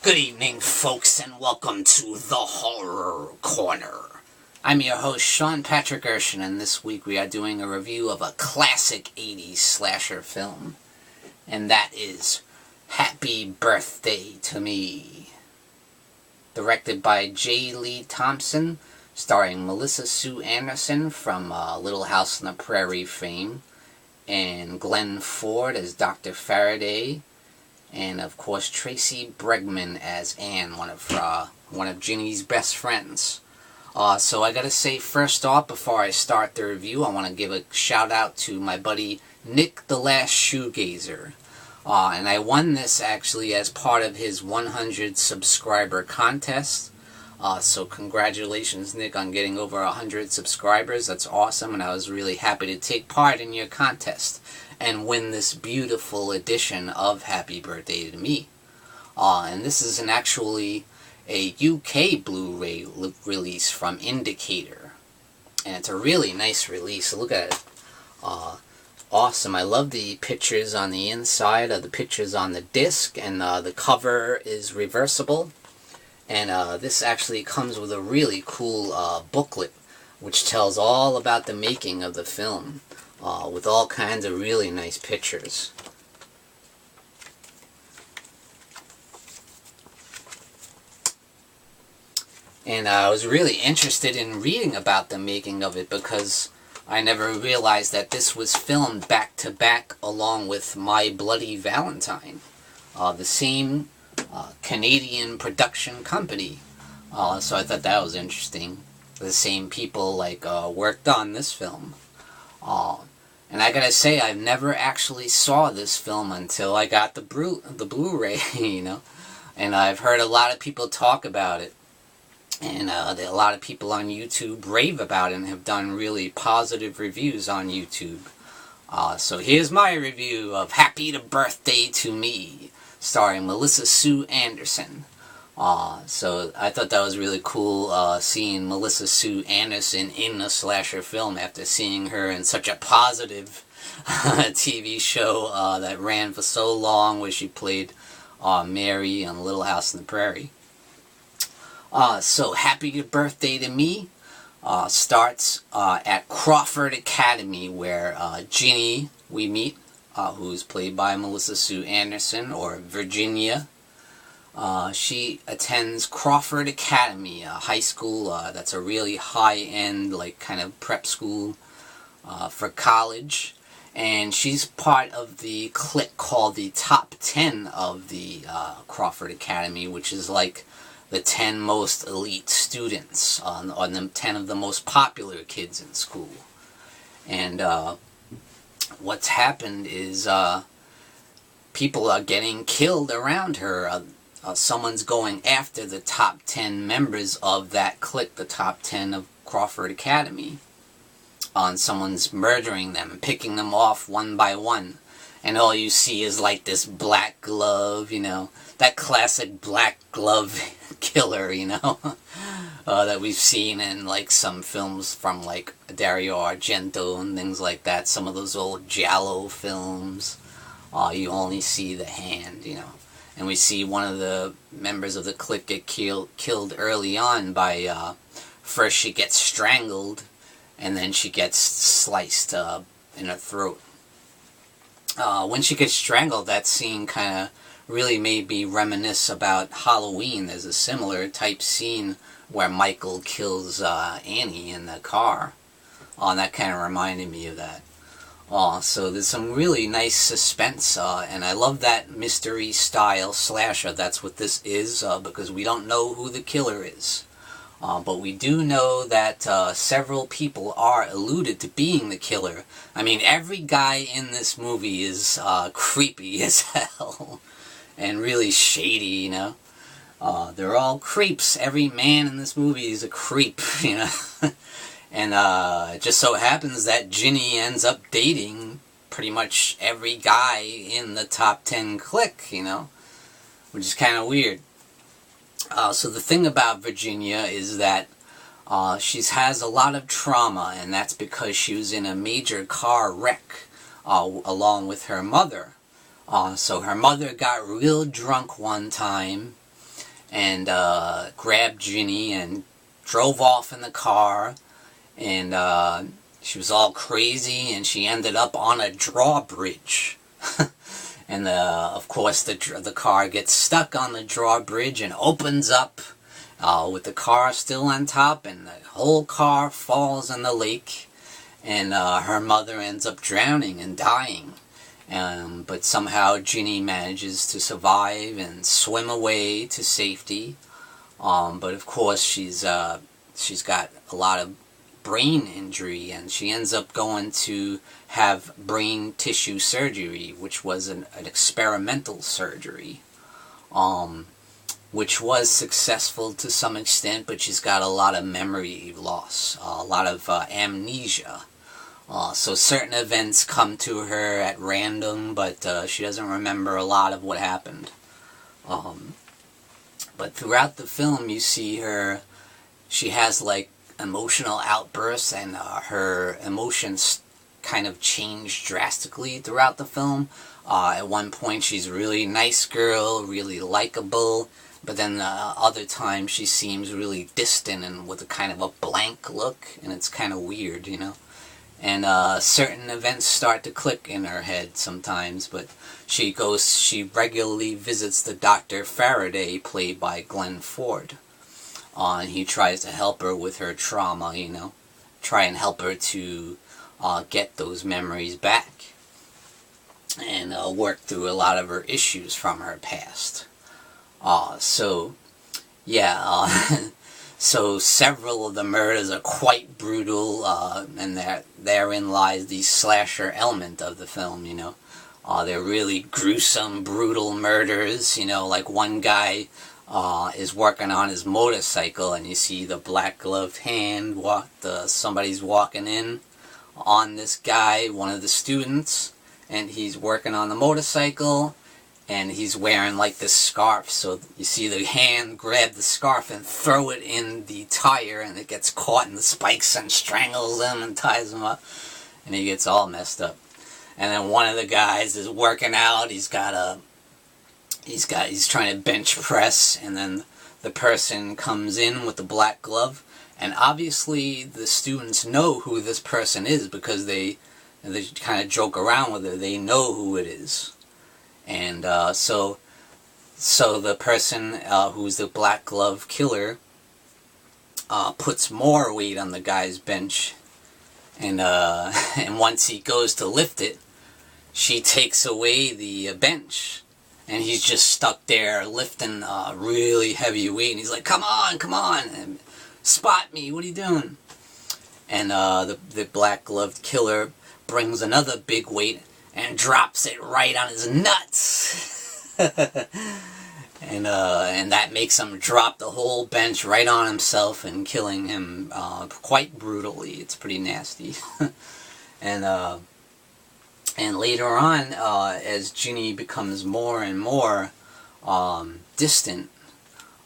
Good evening, folks, and welcome to the Horror Corner. I'm your host, Sean Patrick Erschen, and this week we are doing a review of a classic 80s slasher film, and that is Happy Birthday to Me. Directed by J. Lee Thompson, starring Melissa Sue Anderson from Little House on the Prairie fame, and Glenn Ford as Dr. Faraday, and of course Tracy Bregman as Anne, one of Ginny's best friends. So I gotta say, first off, before I start the review, I want to give a shout out to my buddy Nick the Last Shoegazer. And I won this actually as part of his 100 subscriber contest. So congratulations, Nick, on getting over 100 subscribers. That's awesome, and I was really happy to take part in your contest and win this beautiful edition of Happy Birthday to Me. And this is actually a UK Blu-ray release from Indicator. And it's a really nice release. Look at it. Awesome. I love the pictures on the inside, the pictures on the disc, and the cover is reversible. And this actually comes with a really cool booklet which tells all about the making of the film, with all kinds of really nice pictures. And I was really interested in reading about the making of it because I never realized that this was filmed back-to-back along with My Bloody Valentine, the same Canadian production company. So I thought that was interesting. The same people worked on this film. And I gotta say, I've never actually saw this film until I got the Blu-ray, you know. And I've heard a lot of people talk about it. And a lot of people on YouTube rave about it and have done really positive reviews on YouTube. So here's my review of Happy Birthday to Me, starring Melissa Sue Anderson. So I thought that was really cool, seeing Melissa Sue Anderson in a slasher film after seeing her in such a positive TV show that ran for so long, where she played Mary on Little House on the Prairie. So Happy Birthday to Me starts at Crawford Academy, where Ginny, we meet, who's played by Melissa Sue Anderson, or Virginia. She attends Crawford Academy, a high school that's a really high-end, kind of prep school for college. And she's part of the clique called the Top 10 of the Crawford Academy, which is like the 10 most elite students, on the 10 of the most popular kids in school. And what's happened is people are getting killed around her. Someone's going after the top 10 members of that clique, the top 10 of Crawford Academy. And someone's murdering them and picking them off one by one. And all you see is this black glove, you know, that classic black glove killer, you know, that we've seen in some films from Dario Argento and things like that. Some of those old Giallo films, you only see the hand, you know. And we see one of the members of the clique get killed early on by, first she gets strangled, and then she gets sliced in her throat. When she gets strangled, that scene kind of really made me reminisce about Halloween. There's a similar type scene where Michael kills Annie in the car. And that kind of reminded me of that. So there's some really nice suspense, and I love that mystery style slasher. That's what this is, because we don't know who the killer is. But we do know that several people are alluded to being the killer. I mean, every guy in this movie is creepy as hell. And really shady, you know. They're all creeps. Every man in this movie is a creep, you know. And it just so happens that Ginny ends up dating pretty much every guy in the top 10 clique, you know. Which is kind of weird. So the thing about Virginia is that she has a lot of trauma, and that's because she was in a major car wreck along with her mother. So her mother got real drunk one time, and grabbed Ginny and drove off in the car, and she was all crazy, and she ended up on a drawbridge. And of course the car gets stuck on the drawbridge and opens up with the car still on top, and the whole car falls in the lake, and her mother ends up drowning and dying. But somehow Ginny manages to survive and swim away to safety. But of course she's got a lot of brain injury, and she ends up going to have brain tissue surgery, which was an experimental surgery, which was successful to some extent, but she's got a lot of memory loss, a lot of amnesia. So certain events come to her at random, but she doesn't remember a lot of what happened. But throughout the film you see her, she has like emotional outbursts, and her emotions kind of change drastically throughout the film. At one point she's a really nice girl, really likable, but then other times she seems really distant and with a kind of a blank look, and it's kind of weird, you know. And certain events start to click in her head sometimes, but she regularly visits the Dr. Faraday, played by Glenn Ford. And he tries to help her with her trauma, you know, try and help her to get those memories back, and work through a lot of her issues from her past. So several of the murders are quite brutal, and therein lies the slasher element of the film, you know. They're really gruesome, brutal murders, you know, like one guy is working on his motorcycle, and you see the black gloved hand, somebody's walking in on this guy, one of the students, and he's working on the motorcycle, and he's wearing like this scarf, so you see the hand grab the scarf and throw it in the tire, and it gets caught in the spikes and strangles him and ties him up, and he gets all messed up. And then one of the guys is working out, he's trying to bench press, and then the person comes in with the black glove, and obviously the students know who this person is because they kind of joke around with it. They know who it is. And so the person who's the black glove killer puts more weight on the guy's bench, and once he goes to lift it, she takes away the bench, and he's just stuck there lifting really heavy weight, and he's like, come on, and spot me, what are you doing? And the black gloved killer brings another big weight and drops it right on his nuts. And that makes him drop the whole bench right on himself and killing him quite brutally. It's pretty nasty. And later on, as Ginny becomes more and more distant,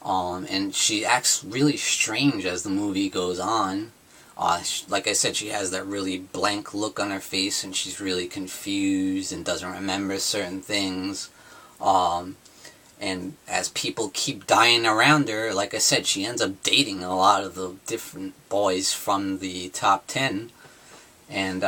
and she acts really strange as the movie goes on. Like I said, she has that really blank look on her face, and she's really confused and doesn't remember certain things. And as people keep dying around her, like I said, she ends up dating a lot of the different boys from the top 10. And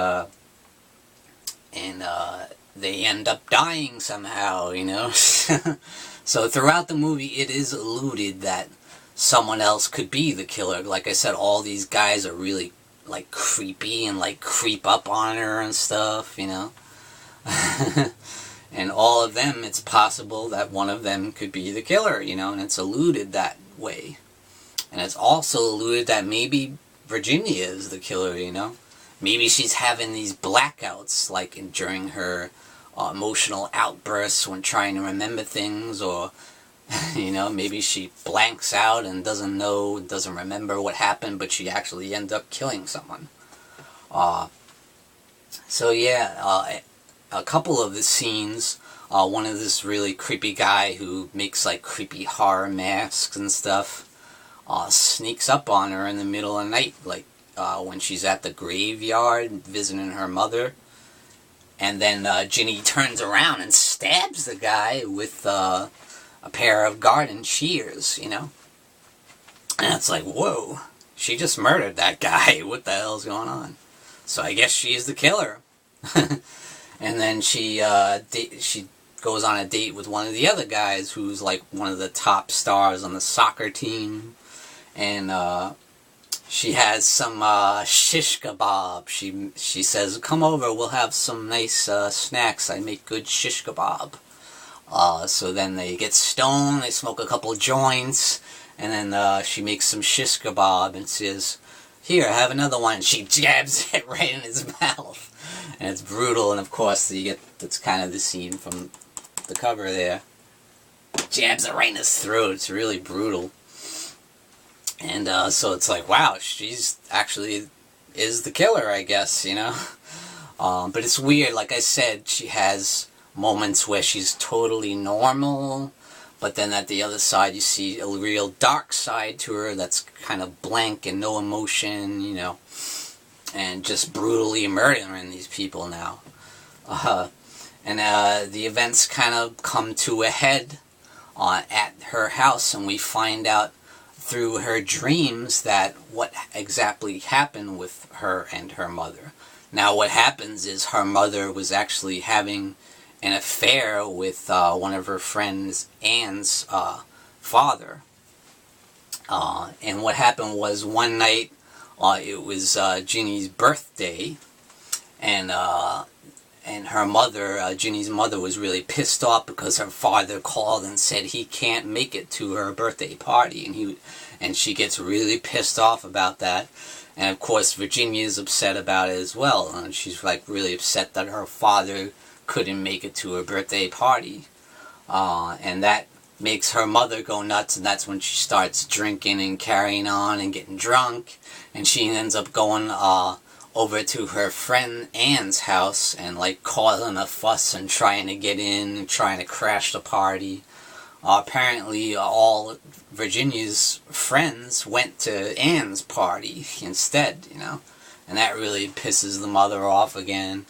they end up dying somehow, you know. So throughout the movie, it is alluded that someone else could be the killer. Like I said, all these guys are really, like, creepy and, like, creep up on her and stuff, you know. And all of them, it's possible that one of them could be the killer, you know, and it's alluded that way. And it's also alluded that maybe Virginia is the killer, you know. Maybe she's having these blackouts, like during her emotional outbursts when trying to remember things, or, you know, maybe she blanks out and doesn't remember what happened, but she actually ends up killing someone. So yeah, a couple of the scenes, one of this really creepy guy who makes like creepy horror masks and stuff, sneaks up on her in the middle of the night, like when she's at the graveyard visiting her mother. And then Ginny turns around and stabs the guy with a pair of garden shears, you know? And it's like, whoa, she just murdered that guy. What the hell's going on? So I guess she's the killer. And then she goes on a date with one of the other guys who's like one of the top stars on the soccer team. And she has some shish kebab. She says, come over, we'll have some nice snacks. I make good shish kebab. So then they get stoned, they smoke a couple joints, and then she makes some shish kebab and says, here, have another one. She jabs it right in his mouth. And it's brutal, and of course that's kind of the scene from the cover there. Jabs it right in his throat. It's really brutal. And so it's like, wow, she's actually is the killer, I guess, you know? But it's weird, like I said, she has moments where she's totally normal, but then at the other side you see a real dark side to her that's kind of blank and no emotion, you know, and just brutally murdering these people now. And the events kind of come to a head at her house, and we find out through her dreams that what exactly happened with her and her mother. Now what happens is her mother was actually having an affair with one of her friends Anne's father. And what happened was one night, it was Ginny's birthday, and her mother, Ginny's mother, was really pissed off because her father called and said he can't make it to her birthday party, and she gets really pissed off about that. And of course Virginia's upset about it as well, and she's like really upset that her father couldn't make it to her birthday party, and that makes her mother go nuts, and that's when she starts drinking and carrying on and getting drunk, and she ends up going over to her friend Anne's house and like causing a fuss and trying to get in and trying to crash the party. Apparently all Virginia's friends went to Anne's party instead, you know, and that really pisses the mother off again,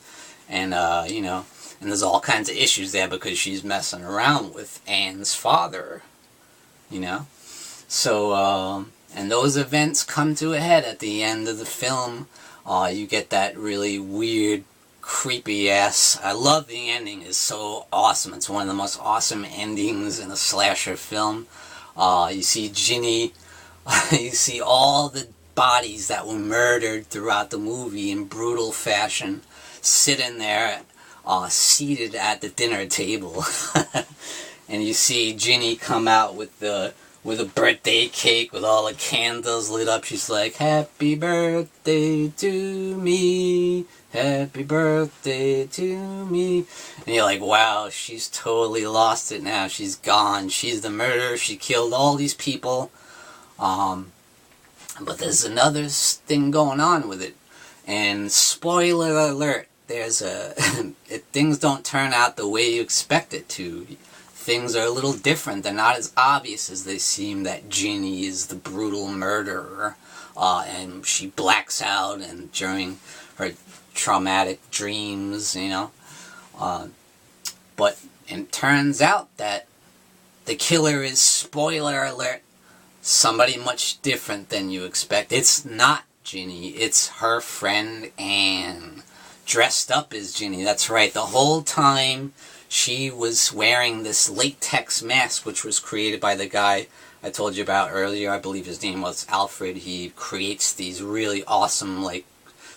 and you know, and there's all kinds of issues there because she's messing around with Anne's father, you know. So, and those events come to a head at the end of the film. You get that really weird, creepy-ass... I love the ending. It's so awesome. It's one of the most awesome endings in a slasher film. You see Ginny... you see all the bodies that were murdered throughout the movie in brutal fashion sitting there, seated at the dinner table. And you see Ginny come out with a birthday cake with all the candles lit up. She's like, happy birthday to me, happy birthday to me. And you're like, wow, she's totally lost it now. She's gone. She's the murderer. She killed all these people. But there's another thing going on with it. And spoiler alert, there's things don't turn out the way you expect it to. Things are a little different. They're not as obvious as they seem, that Ginny is the brutal murderer, and she blacks out and during her traumatic dreams, you know. But it turns out that the killer is, spoiler alert, somebody much different than you expect. It's not Ginny, it's her friend Anne, dressed up as Ginny. That's right, the whole time she was wearing this latex mask, which was created by the guy I told you about earlier. I believe his name was Alfred. He creates these really awesome, like,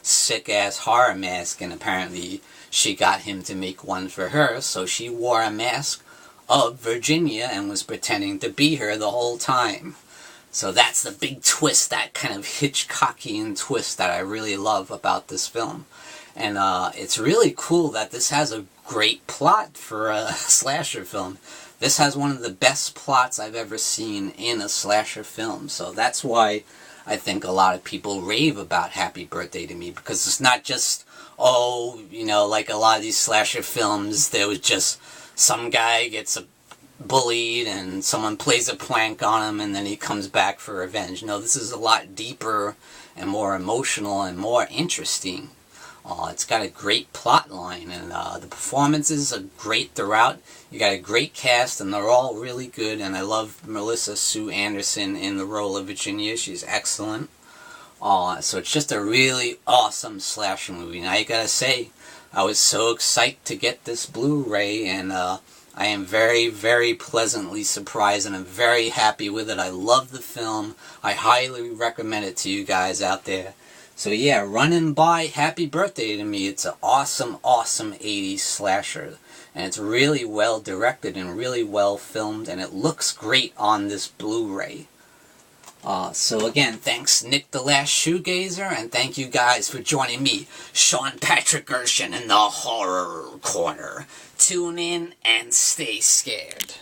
sick-ass horror masks, and apparently she got him to make one for her, so she wore a mask of Virginia and was pretending to be her the whole time. So that's the big twist, that kind of Hitchcockian twist that I really love about this film. And it's really cool that this has a great plot for a slasher film. This has one of the best plots I've ever seen in a slasher film. So that's why I think a lot of people rave about Happy Birthday to Me. Because it's not just, oh, you know, like a lot of these slasher films, there was just some guy gets bullied and someone plays a prank on him and then he comes back for revenge. No, this is a lot deeper and more emotional and more interesting. It's got a great plot line, and the performances are great throughout. You got a great cast, and they're all really good, and I love Melissa Sue Anderson in the role of Virginia. She's excellent. So it's just a really awesome slasher movie. And I gotta say, I was so excited to get this Blu-ray, and I am very, very pleasantly surprised, and I'm very happy with it. I love the film. I highly recommend it to you guys out there. So yeah, running by Happy Birthday to Me. It's an awesome, awesome 80s slasher. And it's really well directed and really well filmed, and it looks great on this Blu-ray. So again, thanks Nick the Last Shoegazer, and thank you guys for joining me, Sean Patrick Erschen, in the Horror Corner. Tune in and stay scared.